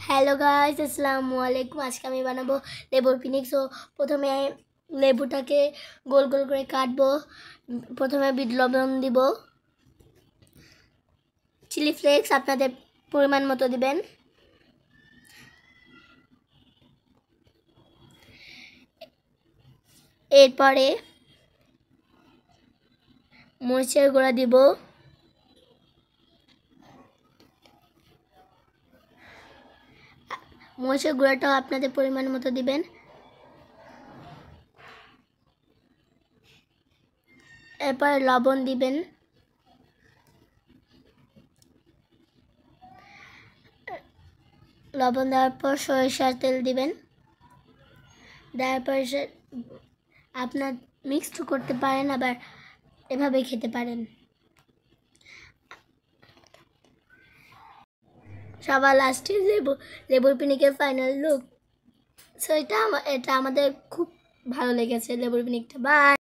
Hello guys, আসসালামু আলাইকুম। আজকে আমি বানাবো লেবুর পিকনিক। সো প্রথমে লেবুটাকে গোল গোল করে কাটবো। প্রথমে বিট লবণ দিব, চিলি ফ্লেক্স আপনাদের পরিমাণ মতো দিবেন, এরপরে মরিচের গুঁড়া দিব, মরিচের গুঁড়াটাও আপনাদের পরিমাণ মতো দিবেন। এরপরে লবণ দিবেন, লবণ দেওয়ার পর সরিষার তেল দিবেন। দেওয়ার পর আপনার মিক্সড করতে পারেন, আবার এভাবে খেতে পারেন। সবার লাস্টে লেবুর পিকনিকের ফাইনাল লুক। সো এটা আমাদের খুব ভালো লেগেছে লেবুর পিকনিকটা। বাই।